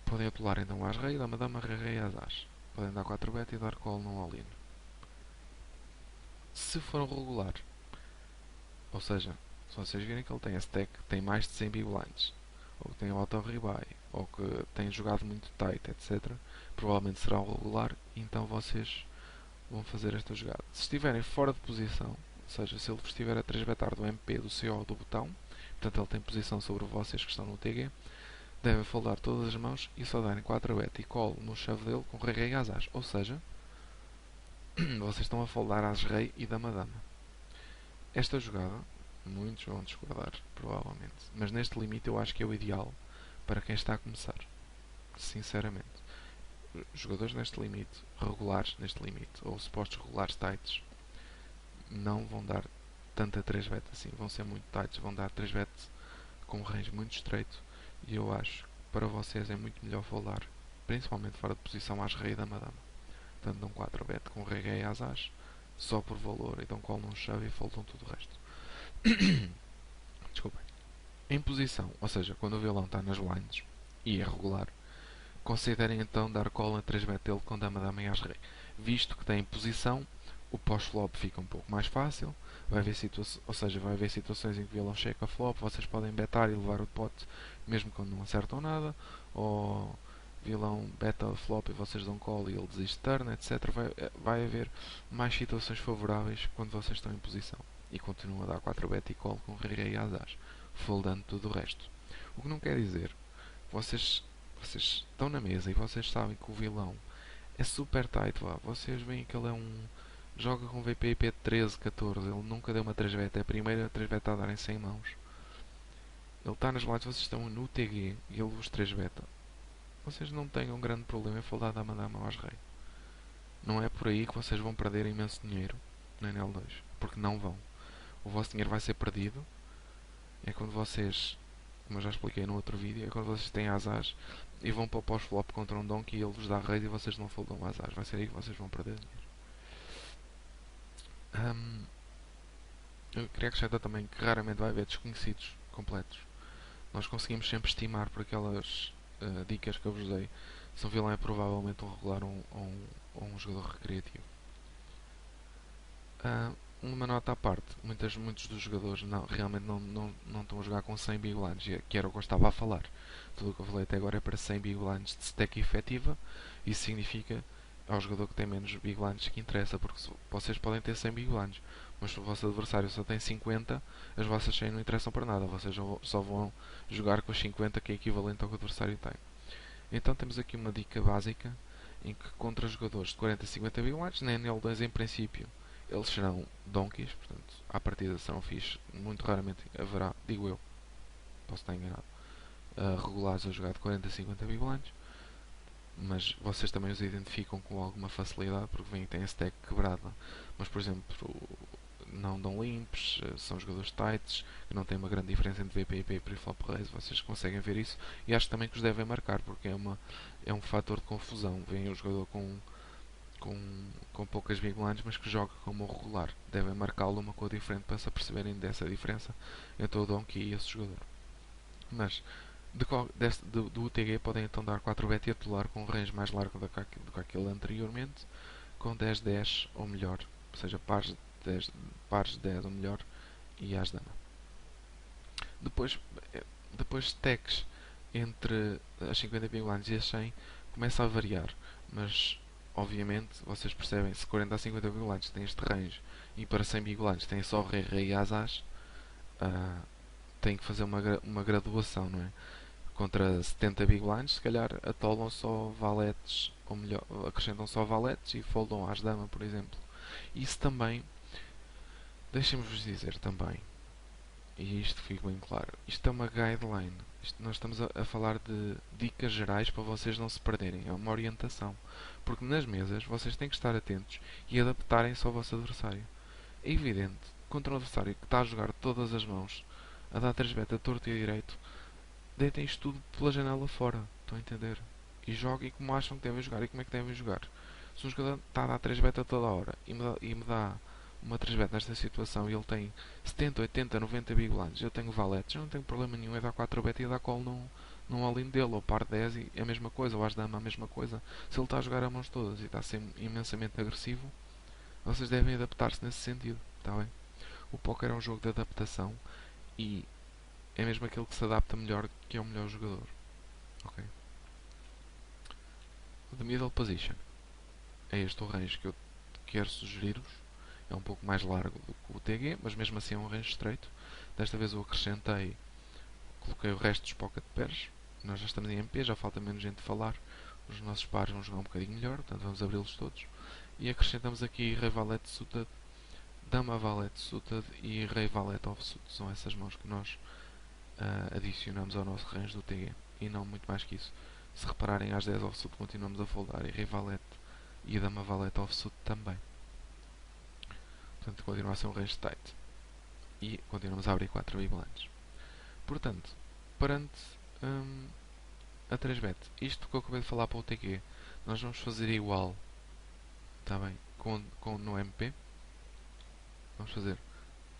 Speaker 1: Podem utular então as rei, dama, dama, rei, rei, as as. Podem dar 4 bet e dar call no all-in. Se for regular, ou seja, se vocês virem que ele tem a stack, tem mais de 100 big blinds, ou que tem o auto-rebuy, ou que tem jogado muito tight, etc., provavelmente será o regular, e então vocês vão fazer esta jogada. Se estiverem fora de posição, ou seja, se ele estiver a 3 betar do MP, do CO ou do botão, portanto ele tem posição sobre vocês que estão no TG, devem foldar todas as mãos e só darem 4 bet e call no chave dele com rei, rei, as as. Ou seja, vocês estão a foldar as rei e dama, dama. Esta jogada, muitos vão discordar, provavelmente, mas neste limite eu acho que é o ideal para quem está a começar. Sinceramente. Jogadores neste limite, regulares neste limite, ou supostos regulares tights, não vão dar tanta 3 bet assim, vão ser muito tights, vão dar 3 bet com um range muito estreito e eu acho que para vocês é muito melhor foldar, principalmente fora de posição às rei e dama, dama. Portanto, dão 4 bet com rei, rei, as as, só por valor, e dão call num chave e foldam tudo o resto. Desculpem. Em posição, ou seja, quando o vilão está nas blinds e é regular, considerem então dar call a 3 bet dele com dama, dama e as rei. Visto que tem em posição, o pós-flop fica um pouco mais fácil. Vai haver ou seja, vai haver situações em que o vilão checa flop, vocês podem betar e levar o pote mesmo quando não acertam nada, ou vilão beta flop e vocês dão call e ele desiste turn, etc. Vai haver mais situações favoráveis quando vocês estão em posição. E continuam a dar 4 bet e call com rei, rei, as as, foldando tudo o resto. O que não quer dizer que vocês estão na mesa e vocês sabem que o vilão é super tight, vá. Vocês veem que ele é um... joga com VPIP de 13, 14. Ele nunca deu uma 3 bet. É a primeira 3 bet a dar em 100 mãos. Ele está nas lights, vocês estão no TG e ele vos 3 beta. Vocês não têm um grande problema em foldar dama, dama às rei. Não é por aí que vocês vão perder imenso dinheiro na NL2. Porque não vão. O vosso dinheiro vai ser perdido. É quando vocês, como eu já expliquei no outro vídeo, é quando vocês têm as e vão para o pós-flop contra um donkey e ele vos dá raid e vocês não foldam as. Vai ser aí que vocês vão perder dinheiro. Eu queria acrescentar também que raramente vai haver desconhecidos completos. Nós conseguimos sempre estimar por aquelas dicas que eu vos dei se um vilão é provavelmente um regular ou um jogador recreativo. Uma nota à parte, muitos dos jogadores realmente não estão a jogar com 100 big blinds, que era o que eu estava a falar. Tudo o que eu falei até agora é para 100 big blinds de stack efetiva. Isso significa ao jogador que tem menos big blinds que interessa, porque vocês podem ter 100 big blinds, mas se o vosso adversário só tem 50, as vossas 100 não interessam para nada, vocês só vão jogar com os 50 que é equivalente ao que o adversário tem. Então temos aqui uma dica básica em que contra jogadores de 40 a 50 big blinds, na NL2 em princípio eles serão donkeys, portanto à partida serão fixe, muito raramente haverá, digo eu, posso estar enganado, regulares a jogar de 40 a 50 big blinds, mas vocês também os identificam com alguma facilidade porque vêm têm a stack quebrada, mas por exemplo não dão limps, são jogadores tights que não têm uma grande diferença entre VP e pre-flop raise, vocês conseguem ver isso e acho também que os devem marcar porque é um fator de confusão. Vem um jogador com poucas big blinds mas que joga como regular, devem marcá-lo uma cor diferente para se aperceberem dessa diferença entre o donkey e esse jogador. Mas do UTG podem então dar 4 bet e atular com um range mais largo do que aquele anteriormente, com 10-10 ou melhor, ou seja, pares de 10 ou melhor e as dama. Depois stacks entre as 50 big blinds e as 100 começa a variar, mas obviamente vocês percebem, se 40 a 50 big blinds tem este range e para 100 big blinds tem só rei, rei e as, tem que fazer uma graduação, não é? Contra 70 big blinds, se calhar atolam só valetes, ou melhor, acrescentam só valetes e foldam as dama, por exemplo. Isso também, deixem-me vos dizer também, E isto fica bem claro. Isto é uma guideline. Nós estamos a falar de dicas gerais para vocês não se perderem. É uma orientação. Porque nas mesas vocês têm que estar atentos e adaptarem-se ao vosso adversário. É evidente, contra um adversário que está a jogar todas as mãos, a dar 3 beta torto e direito, deitem isto tudo pela janela fora. Estão a entender? E joguem como acham que devem jogar e como é que devem jogar. Se um jogador está a dar 3 beta toda a hora e me dá uma 3 beta nesta situação e ele tem 70, 80, 90 big blinds, eu tenho valetes, eu não tenho problema nenhum em dar 4 beta e dar call num all-in dele, ou par 10 e é a mesma coisa, ou as dama a mesma coisa. Se ele está a jogar a mãos todas e está a ser imensamente agressivo, vocês devem adaptar-se nesse sentido, está bem? O póquer é um jogo de adaptação e é mesmo aquele que se adapta melhor que é o melhor jogador. Ok? The middle position é este o range que eu quero sugerir-vos. É um pouco mais largo do que o TG, mas mesmo assim é um range estreito. Desta vez eu acrescentei, coloquei o resto dos pocket pairs. Nós já estamos em MP, já falta menos gente a falar. Os nossos pares vão jogar um bocadinho melhor, portanto vamos abri-los todos. E acrescentamos aqui Rei Valete suited, Dama Valete suited e Rei Valete offsuit. São essas mãos que nós adicionamos ao nosso range do TG. E não muito mais que isso. Se repararem, às 10 offsuit continuamos a foldar e Rei Valete e Dama Valete offsuit também. Portanto, continua a ser um range tight. E continuamos a abrir 4 big blinds. Portanto, perante a 3bet, isto que eu acabei de falar para o TQ, nós vamos fazer igual, está bem, no MP. Vamos fazer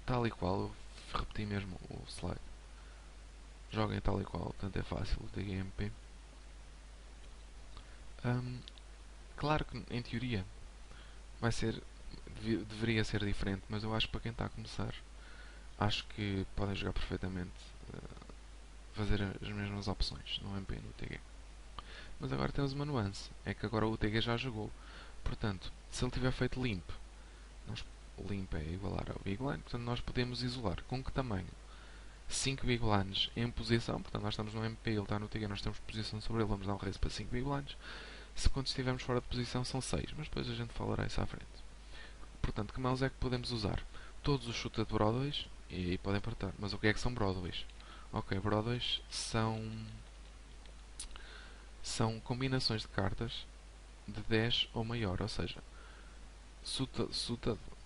Speaker 1: tal e qual, eu repeti mesmo o slide. Joguem tal e qual, portanto é fácil, o TQ MP. Claro que em teoria vai ser, deveria ser diferente, mas eu acho que para quem está a começar, acho que podem jogar perfeitamente, fazer as mesmas opções no MP e no TG. Mas agora temos uma nuance, é que agora o TG já jogou. Portanto, se ele tiver feito limp, o limp é igualar ao big blind, portanto nós podemos isolar. Com que tamanho? 5 big blinds em posição, portanto nós estamos no MP, ele está no TG, nós temos posição sobre ele, vamos dar um raise para 5 big blinds. Se quando estivermos fora de posição são 6, mas depois a gente falará isso à frente. Portanto, que mãos é que podemos usar? Todos os shooter de Broadways, e aí podem apertar. Mas o que é que são Broadways? Ok, Broadways são combinações de cartas de 10 ou maior, ou seja, suta,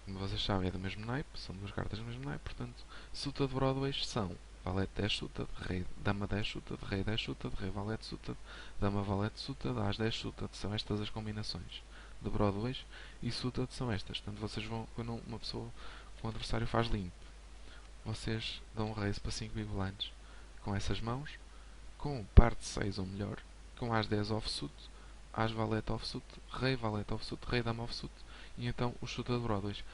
Speaker 1: como vocês sabem, é do mesmo naipe, são duas cartas do mesmo naipe, portanto, suta de Broadways são Valete 10 suta, rei, Dama 10 suta, rei 10 suta, rei Valete suta, Dama Valete suta, As 10 suta, são estas as combinações de Broadways e suta são estas. Portanto, vocês vão, quando uma pessoa, um adversário faz limpo, vocês dão um raise para 5 big blinds com essas mãos, com parte 6 ou melhor, com As 10 offsuit, As Valete offsuit, Rei Valete offsuit, Rei Dama offsuit e então o chuta de Broadways.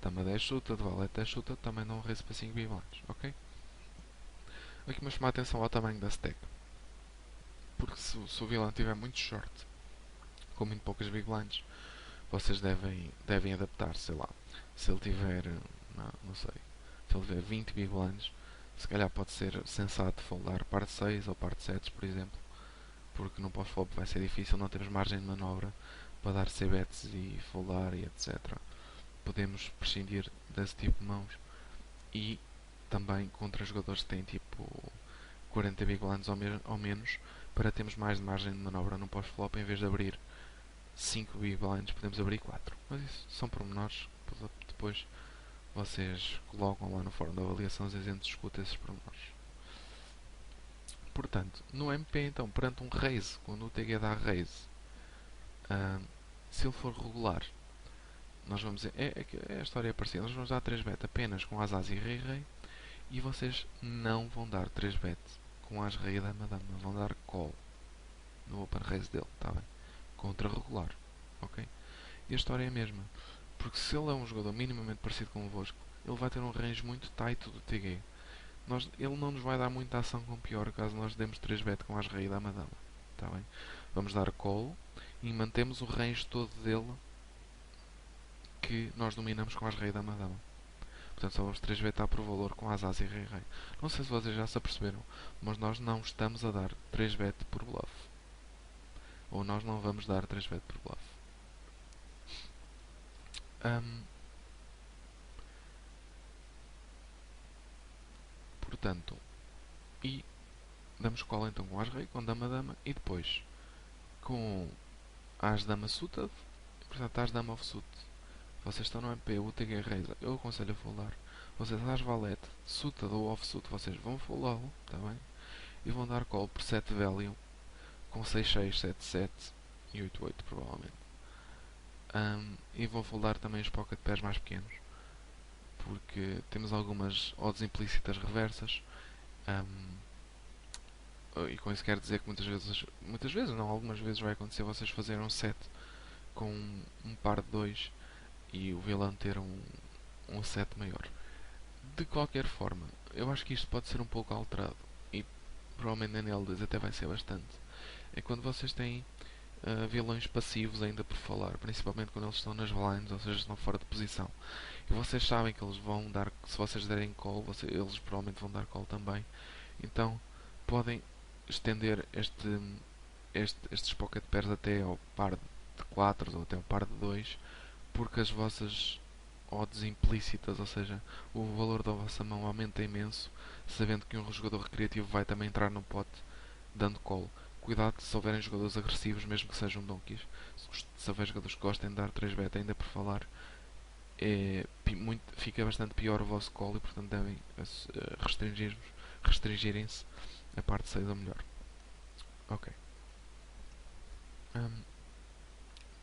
Speaker 1: Dama 10 chuta, de Valete 10 chuta, também dão um raise para 5 big blinds, ok? Aqui me chama a atenção ao tamanho da stack, porque se o vilão tiver muito short, com muito poucas big blinds, vocês devem adaptar, sei lá. Se ele tiver, não sei, se ele tiver 20 big blinds, se calhar pode ser sensato foldar parte 6 ou parte 7, por exemplo, porque no pós-flop vai ser difícil, não temos margem de manobra para dar c-bets e foldar e etc. Podemos prescindir desse tipo de mãos e também contra jogadores que têm tipo 40 big blinds ou menos, para termos mais de margem de manobra no pós-flop, em vez de abrir 5 big blinds, podemos abrir 4. Mas isso são pormenores, depois vocês colocam lá no fórum de avaliações e a gente discute esses pormenores. Portanto, no MP então, perante um raise, quando o TG dá raise, se ele for regular, nós vamos a história é parecida, nós vamos dar 3 bet apenas com as As e Rei Rei, e vocês não vão dar 3 bet com as Rei e Dama Dama, vão dar call no open raise dele, está bem? Contra regular, ok? E a história é a mesma, porque se ele é um jogador minimamente parecido convosco, ele vai ter um range muito tight do TG. Ele não nos vai dar muita ação com pior caso nós demos 3 bet com as Rei e Dama Dama, está bem? Vamos dar call e mantemos o range todo dele que nós dominamos com as Rei e Dama Dama. Portanto, só vamos 3 bet por valor com as As e Rei Rei. Não sei se vocês já se aperceberam, mas nós não estamos a dar 3 bet por bluff. Ou nós não vamos dar 3 bet por bluff. portanto, e damos call então com as rei, com dama-dama e depois com as-dama suited, portanto as-dama offsuit. Vocês estão no MP, o TG Reis, eu aconselho a foldar. Vocês as-valete, suited ou offsuit, vocês vão foldá-lo, tá bem? E vão dar call por 7 value com 6-6, 7-7 e 8-8 provavelmente. E vão foldar também os pocket pairs mais pequenos, porque temos algumas odds implícitas reversas. E com isso quero dizer que muitas vezes não, algumas vezes vai acontecer vocês fazerem um set com um par de 2 e o vilão ter um set maior. De qualquer forma, eu acho que isto pode ser um pouco alterado e provavelmente na NL2 até vai ser bastante. É quando vocês têm vilões passivos ainda por falar, principalmente quando eles estão nas blinds, ou seja, estão fora de posição. E vocês sabem que eles vão dar, se vocês derem call, eles provavelmente vão dar call também. Então podem estender estes pocket pairs até ao par de 4 ou até ao par de 2, porque as vossas odds implícitas, ou seja, o valor da vossa mão aumenta imenso, sabendo que um jogador recreativo vai também entrar no pote dando call. Cuidado se houverem jogadores agressivos, mesmo que sejam donkeys. Se houver jogadores que gostem de dar 3 bet, ainda por falar, fica bastante pior o vosso call e portanto devem restringirem-se a parte 6 ou melhor. Ok.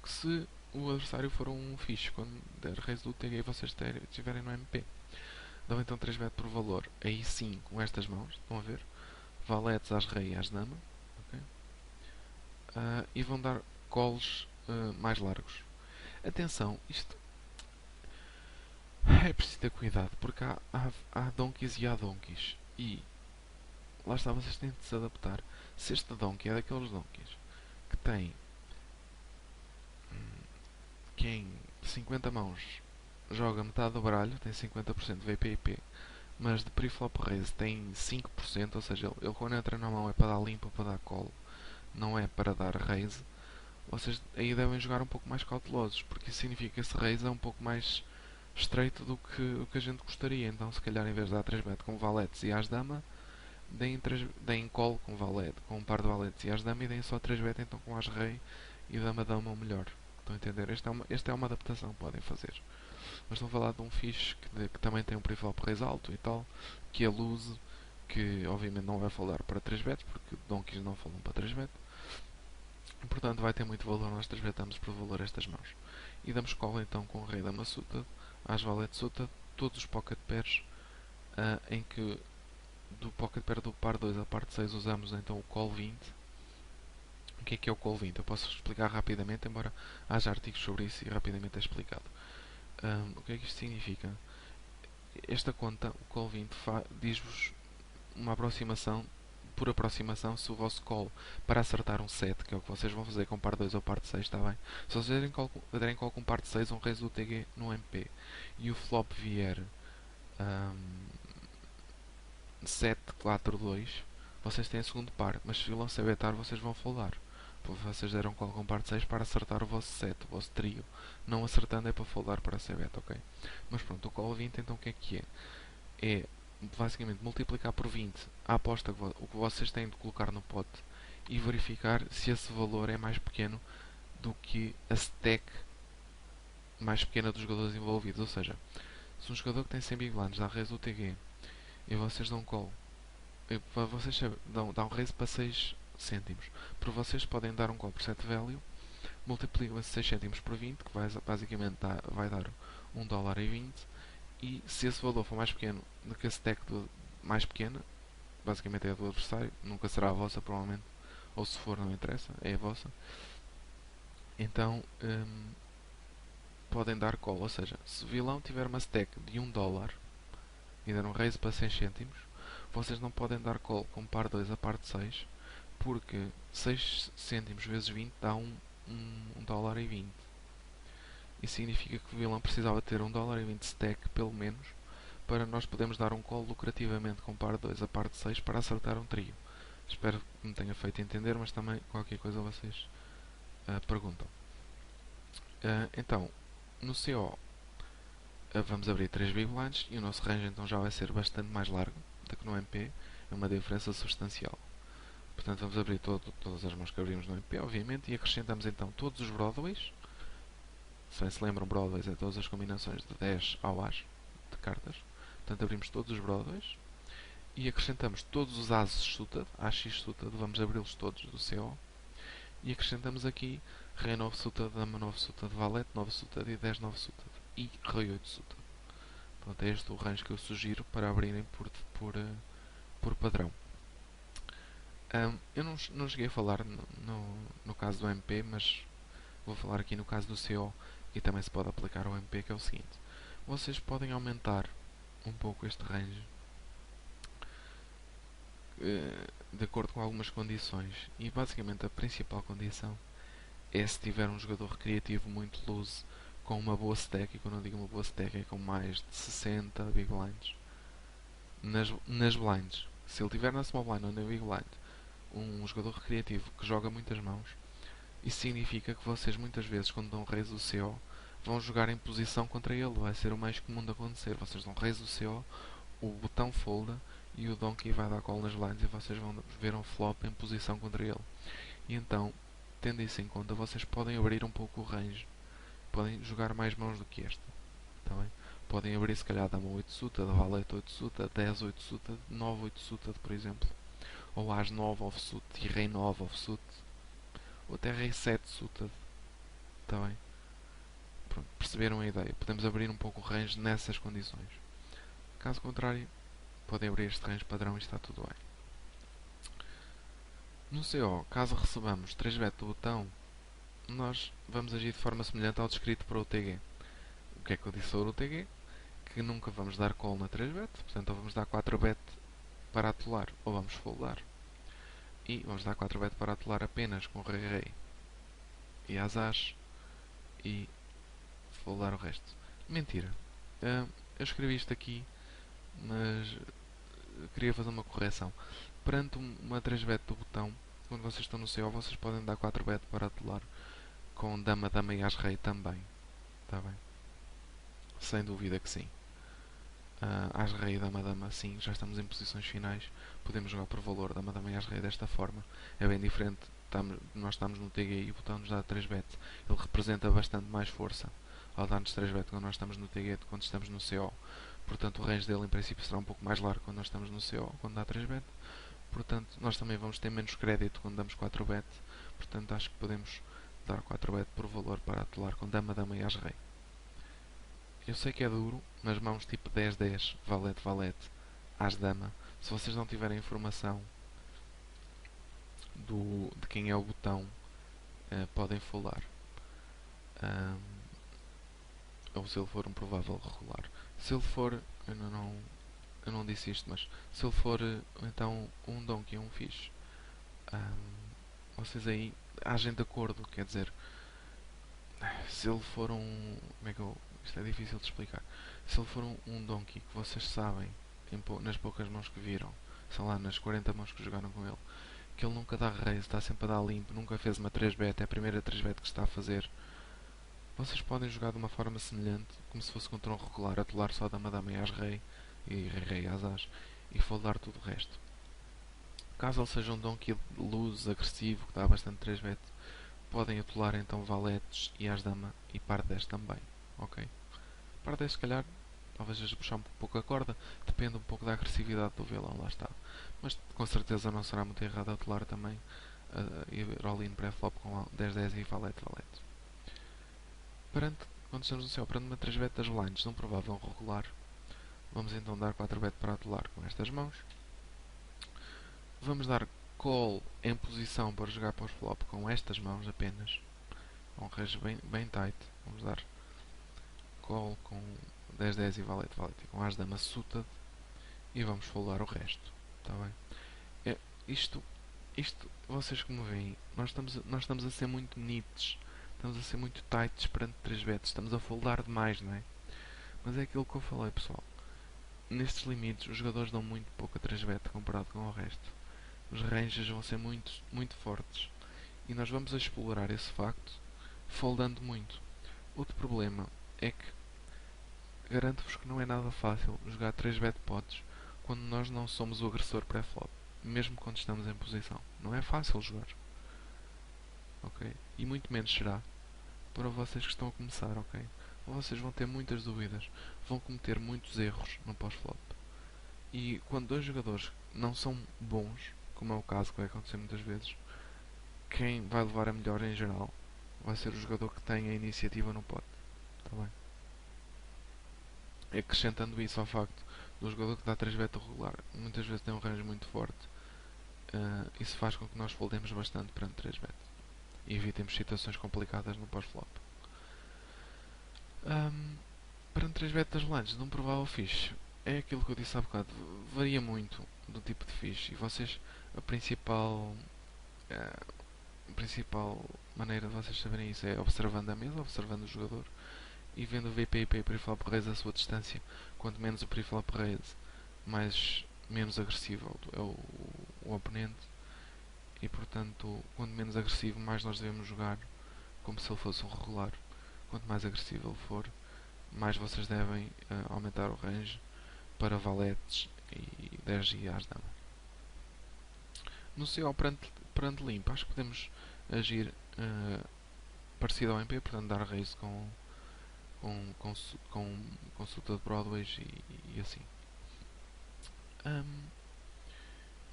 Speaker 1: Se o adversário for um fixe, quando der reis do TG e vocês estiverem no MP, dão então 3 bet por valor. Aí sim, com estas mãos, estão a ver? Valetes às rei e às dama. Okay? E vão dar calls mais largos. Atenção, isto é preciso ter cuidado, porque há donkeys e há donkeys. E lá está, vocês têm de se adaptar. Se este donkey é daqueles donkeys que tem que em 50 mãos joga metade do baralho, tem 50% de VPIP, mas de preflop raise tem 5%, ou seja, ele quando entra na mão é para dar limpa, para dar call, não é para dar raise. Vocês aí devem jogar um pouco mais cautelosos, porque isso significa que esse raise é um pouco mais estreito do que o que a gente gostaria. Então, se calhar, em vez de dar 3 bet com valetes e as dama, deem call com valete, com um par de valetes e as dama, e deem só 3 bet então com as rei e dama-dama ou melhor. Estão a entender? Esta é uma adaptação que podem fazer. Mas estão a falar de um fixe que também tem um preflop raise alto e tal, que é lose, que obviamente não vai falar para 3 bets, porque donkeys não falam para 3 bet. E, portanto, vai ter muito valor. Nós 3 betamos por valor estas mãos. E damos call então com o rei dama suited, as valete suited, todos os pocket pairs, em que do pocket pair do par 2 à parte 6 usamos então o call 20. O que é o call 20? Eu posso explicar rapidamente, embora haja artigos sobre isso e rapidamente é explicado. O que é que isto significa? Esta conta, o call 20, diz-vos uma aproximação, por aproximação, se o vosso call para acertar um set, que é o que vocês vão fazer com par 2 ou parte 6, está bem? Se vocês derem call com parte 6, um raise do TG no MP e o flop vier 7, 4, 2, vocês têm segundo par, mas se o vilão se abetar, vocês vão foldar. Vocês deram call com parte 6 para acertar o vosso set, o vosso trio. Não acertando é para foldar para ser bet, ok? Mas pronto, o call 20 então o que é? É basicamente multiplicar por 20 a aposta, o que vocês têm de colocar no pote e verificar se esse valor é mais pequeno do que a stack mais pequena dos jogadores envolvidos. Ou seja, se um jogador que tem 100 big blinds dá raise do TG e vocês dão call, vocês dão um raise para 6 cêntimos, por vocês podem dar um call por 7 value, multiplicam esses 6 cêntimos por 20, que basicamente vai dar $1,20, e se esse valor for mais pequeno do que a stack mais pequena, basicamente é a do adversário, nunca será a vossa provavelmente, ou se for não interessa, é a vossa, então podem dar call. Ou seja, se o vilão tiver uma stack de $1 e der um raise para 100 cêntimos, vocês não podem dar call com par 2 a parte 6, porque 6 cêntimos vezes 20 dá $1,20. Isso significa que o vilão precisava ter $1,20 stack, pelo menos, para nós podermos dar um call lucrativamente com par 2 a parte 6 para acertar um trio. Espero que me tenha feito entender, mas também qualquer coisa vocês perguntam. Então, no CO vamos abrir 3 big blinds e o nosso range então já vai ser bastante mais largo do que no MP, é uma diferença substancial. Portanto, vamos abrir todas as mãos que abrimos no MP, obviamente, e acrescentamos então todos os Broadways. Se bem se lembram, Broadways é todas as combinações de 10 ao as de cartas. Portanto, abrimos todos os Broadways e acrescentamos todos os ases suited, AX suited, vamos abri-los todos do CO. E acrescentamos aqui Rei 9 suited, Dama 9 suited, Valete 9 suited e 10 9 suited. E Rei 8 suited. Pronto, é este o range que eu sugiro para abrirem por padrão. Eu não cheguei a falar no caso do MP, mas vou falar aqui no caso do CO e também se pode aplicar ao MP, que é o seguinte. Vocês podem aumentar um pouco este range de acordo com algumas condições. E basicamente a principal condição é se tiver um jogador recreativo muito loose com uma boa stack, e quando eu digo uma boa stack é com mais de 60 big blinds nas blinds. Se ele tiver na small blind ou na big blind um jogador recreativo que joga muitas mãos, isso significa que vocês muitas vezes quando dão reis do CO vão jogar em posição contra ele. Vai ser o mais comum de acontecer. Vocês dão reis do CO, o botão folda e o donkey vai dar call nas blinds e vocês vão ver um flop em posição contra ele. E então, tendo isso em conta, vocês podem abrir um pouco o range. Podem jogar mais mãos do que esta. Tá bem? Podem abrir se calhar Dama 8 suited, Valete 8 suited, 10 8 suited, 9 8 suited, por exemplo. Ou As 9 offsuit e Rei 9 offsuit. Ou até Rei 7 suited. Tá bem? Pronto, perceberam a ideia? Podemos abrir um pouco o range nessas condições. Caso contrário, podem abrir este range padrão e está tudo bem. No CO, caso recebamos 3 bet do botão, nós vamos agir de forma semelhante ao descrito para o TG. O que é que eu disse sobre o TG? Que nunca vamos dar call na 3 bet, portanto ou vamos dar 4 bet para atolar ou vamos foldar. E vamos dar 4 bet para atolar apenas com Rei e As e foldar o resto. Mentira. Eu escrevi isto aqui, mas queria fazer uma correção. Perante uma 3 bet do botão, quando vocês estão no CO, vocês podem dar 4 bet para atolar com Dama, Dama e As-Rei também. Está bem? Sem dúvida que sim. As-Rei e Dama, Dama, sim, já estamos em posições finais. Podemos jogar por valor Dama, Dama e As-Rei desta forma. É bem diferente. Nós estamos no TG e o botão nos dá 3 bet. Ele representa bastante mais força ao dar-nos 3 bet quando nós estamos no TG do que quando estamos no CO. Portanto, o range dele em princípio será um pouco mais largo quando nós estamos no CO, quando dá 3 bet. Portanto, nós também vamos ter menos crédito quando damos 4 bet. Portanto, acho que podemos dar 4 bet por valor para atolar com Dama, Dama e As-Rei. Eu sei que é duro, mas mãos tipo 10-10, Valete, Valete, As-Dama, se vocês não tiverem informação de quem é o botão, podem foldar. Ou se ele for um provável regular. Se ele for, eu não disse isto, mas se ele for então um donkey, um fish, vocês aí agem de acordo, quer dizer, se ele for um, como é que eu, isto é difícil de explicar, se ele for um donkey que vocês sabem nas poucas mãos que viram, sei lá, nas 40 mãos que jogaram com ele, que ele nunca dá raise, está sempre a dar limpo, nunca fez uma 3 bet, é a primeira 3 bet que está a fazer, vocês podem jogar de uma forma semelhante, como se fosse contra um regular, atolar só Dama, Dama e As-Rei e Rei, As e foldar tudo o resto. Caso ele seja um donkey loose, agressivo, que dá bastante 3 bet, podem atolar então Valetes e As-Dama e par 10 também, ok? Par 10 se calhar, talvez seja puxar um pouco a corda, depende um pouco da agressividade do vilão, lá está. Mas com certeza não será muito errado atolar também e all-in pré-flop com 10-10 e Valete-Valete. Quando estamos no céu, perante uma 3 bet das blinds num provável regular, vamos então dar 4 bet para atolar com estas mãos. Vamos dar call em posição para jogar pós-flop com estas mãos apenas. Um range bem tight. Vamos dar call com 10-10 e Valete-Valete e com As-Dama suited e vamos foldar o resto. Tá bem? Isto, vocês como veem, nós estamos a ser muito nits. Estamos a ser muito tights perante 3 bets. Estamos a foldar demais, não é? Mas é aquilo que eu falei, pessoal. Nestes limites, os jogadores dão muito pouco a 3 bet comparado com o resto. Os ranges vão ser muito, muito fortes. E nós vamos explorar esse facto foldando muito. Outro problema é que garanto-vos que não é nada fácil jogar 3 bet pots quando nós não somos o agressor pré-flop, mesmo quando estamos em posição. Não é fácil jogar, ok? E muito menos será para vocês que estão a começar, ok? Vocês vão ter muitas dúvidas, vão cometer muitos erros no pós-flop. E quando dois jogadores não são bons, como é o caso que vai acontecer muitas vezes, quem vai levar a melhor em geral vai ser o jogador que tem a iniciativa no pote. Tá bem? Acrescentando isso ao facto do jogador que dá 3 beta regular muitas vezes tem um range muito forte, isso faz com que nós foldemos bastante perante 3 beta e evitemos situações complicadas no pós-flop. Perante 3 betas blinds de um provável fixe, é aquilo que eu disse há bocado, varia muito do tipo de fixe e vocês, a principal maneira de vocês saberem isso é observando a mesa, observando o jogador e vendo o VPIP e pre-flop raise a sua distância. Quanto menos o pre-flop raise, menos agressivo é o oponente e portanto, quanto menos agressivo, mais nós devemos jogar como se ele fosse um regular. Quanto mais agressivo ele for, mais vocês devem aumentar o range para valetes e 10 e as dama. No CO perante limpo, acho que podemos agir parecido ao MP, portanto dar raise com consulta de Broadways e assim.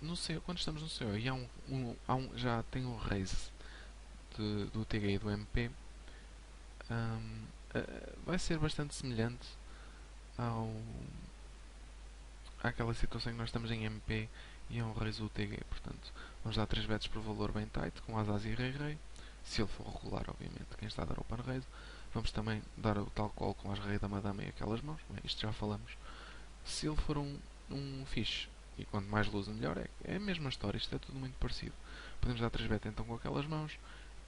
Speaker 1: No CO, quando estamos no CO e já tem um raise do TG e do MP, vai ser bastante semelhante àquela situação em que nós estamos em MP e é um raise do TG. Portanto, vamos dar 3 bets por valor bem tight, com as e rei, se ele for regular, obviamente, quem está a dar open raise. Vamos também dar o tal call com as rei, dama, dama e aquelas mãos. Bem, isto já falamos. Se ele for um fixe, e quanto mais luz melhor, é a mesma história, isto é tudo muito parecido. Podemos dar 3 bet então com aquelas mãos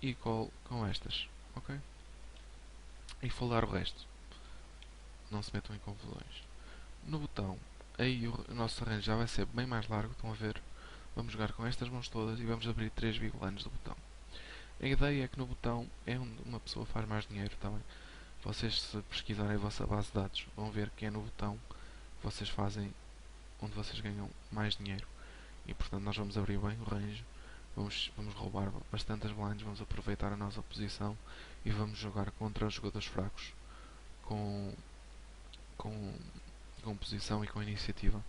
Speaker 1: e call com estas, ok? E foldar o resto. Não se metam em confusões. No botão, aí o nosso terreno já vai ser bem mais largo, estão a ver? Vamos jogar com estas mãos todas e vamos abrir 3 big blinds do botão. A ideia é que no botão é onde uma pessoa faz mais dinheiro também. Vocês, se pesquisarem a vossa base de dados, vão ver que é no botão que vocês fazem onde vocês ganham mais dinheiro. E portanto nós vamos abrir bem o range, vamos roubar bastante as blinds, vamos aproveitar a nossa posição e vamos jogar contra os jogadores fracos com, com, com posição e com iniciativa.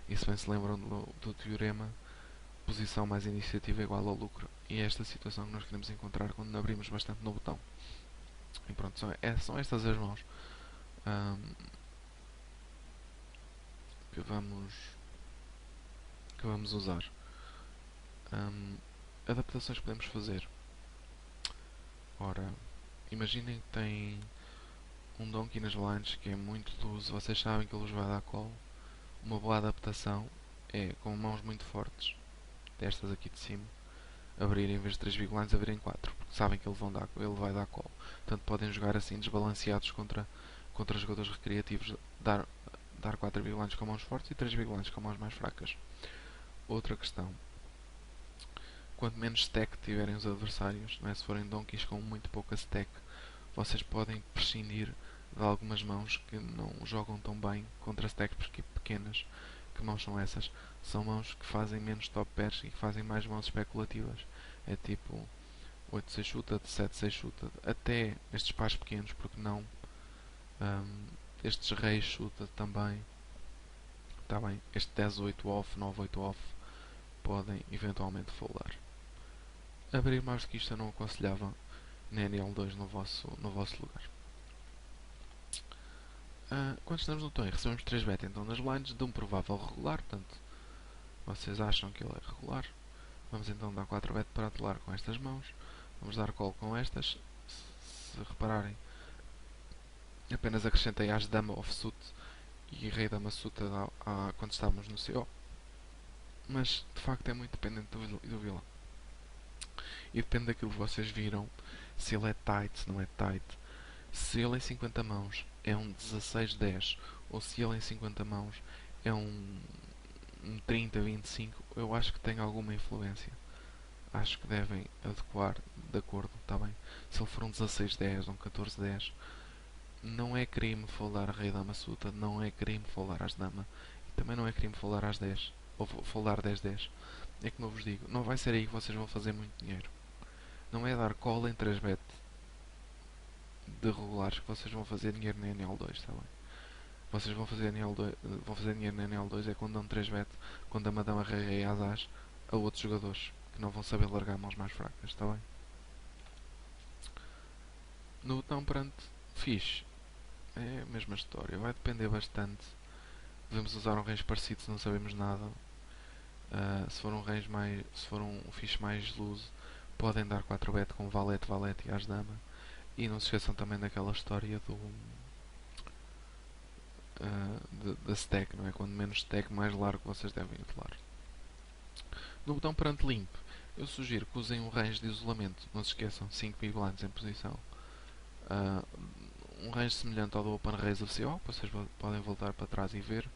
Speaker 1: E se bem se lembram do teorema, posição mais iniciativa é igual ao lucro. E é esta situação que nós queremos encontrar quando abrimos bastante no botão. E pronto, são estas as mãos que vamos usar. Adaptações que podemos fazer. Ora, imaginem que tem um donkey nas blinds que é muito luz, vocês sabem que ele vos vai dar call. Uma boa adaptação é com mãos muito fortes, destas aqui de cima, abrir em vez de 3 big blinds, abrirem 4, porque sabem que ele vai dar call. Portanto, podem jogar assim desbalanceados contra jogadores recreativos, dar 4 big blinds com mãos fortes e 3 big blinds com mãos mais fracas. Outra questão, quanto menos stack tiverem os adversários, não é? Se forem donkeys com muito pouca stack, vocês podem prescindir de algumas mãos que não jogam tão bem contra stacks pequenas. Que mãos são essas? São mãos que fazem menos top pairs e que fazem mais mãos especulativas. É tipo 8-6 chuta, 7-6 chuta, até estes pares pequenos, porque não estes reis chuta também. Está bem, este 10-8 off, 9-8 off podem eventualmente foldar. Abrir mais do que isto eu não aconselhava na NL2 no vosso lugar. Quando estamos no tom e recebemos 3 beta então nas blinds de um provável regular, portanto vocês acham que ele é regular, vamos então dar 4 bet para atelar com estas mãos, vamos dar call com estas. Se repararem, apenas acrescentei as dama offsuit e rei dama suit quando estávamos no CO, mas de facto é muito dependente do vilão e depende daquilo que vocês viram, se ele é tight, se não é tight. Se ele em 50 mãos é um 16-10 ou se ele em 50 mãos é um 30-25, eu acho que tem alguma influência. Acho que devem adequar de acordo, está bem? Se ele for um 16-10 ou um 14-10, não é crime foldar a rei dama suta, não é crime foldar as dama, Também não é crime foldar às 10 ou foldar 10-10. É como eu vos digo, não vai ser aí que vocês vão fazer muito dinheiro. Não é dar call em 3-bet de regulares que vocês vão fazer dinheiro na NL2, está bem? Vocês vão fazer dinheiro na NL2 é quando dão 3-bet, quando a madama rei as as a outros jogadores que não vão saber largar mãos mais fracas, está bem? No botão perante fixe, é a mesma história, vai depender bastante. Devemos usar um range parecido se não sabemos nada. Se for um range mais. Se for um fixe mais loose, podem dar 4-bet com valete, valete e as dama. E não se esqueçam também daquela história da stack, não é? Quando menos stack, mais largo vocês devem utilizar. No botão perante limpo, eu sugiro que usem um range de isolamento. Não se esqueçam, 5 big blinds em posição. Um range semelhante ao do Open Raise do CO, vocês podem voltar para trás e ver,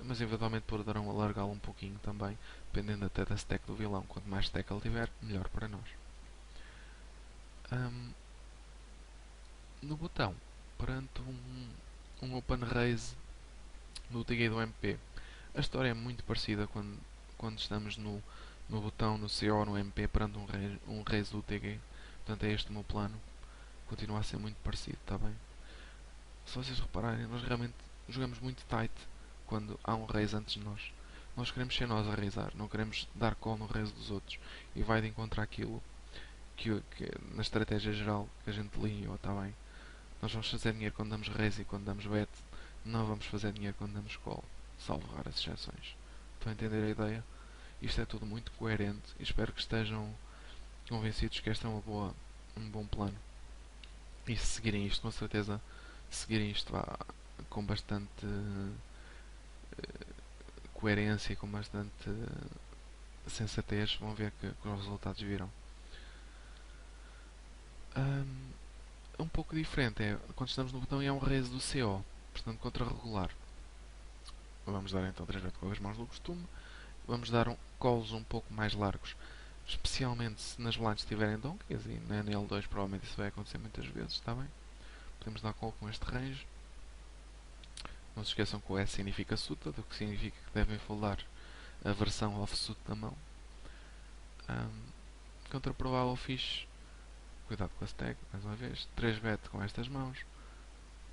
Speaker 1: mas eventualmente poderão alargá-lo um pouquinho também, dependendo até da stack do vilão. Quanto mais stack ele tiver, melhor para nós. No botão, perante um Open Raise no TG do MP, a história é muito parecida quando estamos no botão, no CO ou no MP perante um raise do TG. Portanto, é este o meu plano. Continua a ser muito parecido, está bem? Se vocês repararem, nós realmente jogamos muito tight quando há um raise antes de nós. Nós queremos ser nós a raisar, não queremos dar call no raise dos outros. E vai de encontrar aquilo que na estratégia geral que a gente liou, está bem? Nós vamos fazer dinheiro quando damos raise e quando damos bet. Não vamos fazer dinheiro quando damos call, salvo raras exceções. Estão a entender a ideia? Isto é tudo muito coerente e espero que estejam convencidos que este é um bom plano. E se seguirem isto, com certeza, seguirem isto com bastante coerência e com bastante sensatez, vão ver que os resultados viram. Um pouco diferente é quando estamos no botão e é um raise do CO, portanto contra regular. Vamos dar então 3 com as mãos do costume. Vamos dar calls um pouco mais largos, especialmente se nas blinds tiverem donkeys, e na NL2 provavelmente isso vai acontecer muitas vezes, está bem? Podemos dar call com este range. Não se esqueçam que o S significa suited, o que significa que devem foldar a versão offsuit da mão. Contra provável fixe, cuidado com a stack, mais uma vez, 3-bet com estas mãos,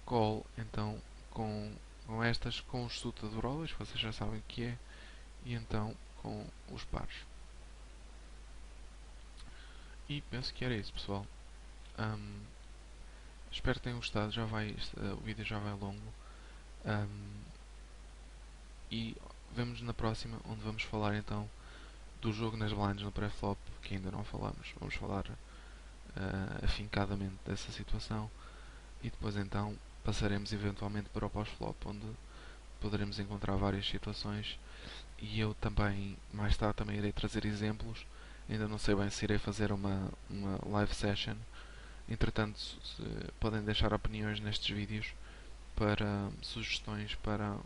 Speaker 1: call então com estas, com os suited rollers, vocês já sabem o que é, e então com os pares. E penso que era isso, pessoal. Espero que tenham gostado, o vídeo já vai longo. E vemos na próxima, onde vamos falar então do jogo nas blinds no pré-flop, que ainda não falamos. Vamos falar afincadamente dessa situação e depois então passaremos eventualmente para o pós-flop, onde poderemos encontrar várias situações e eu também, mais tarde, também irei trazer exemplos. Ainda não sei bem se irei fazer uma live session. Entretanto, podem deixar opiniões nestes vídeos para sugestões para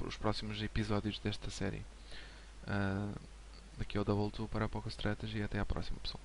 Speaker 1: os próximos episódios desta série. Daqui ao Double 2 para a Poker Strategy e até à próxima, pessoal.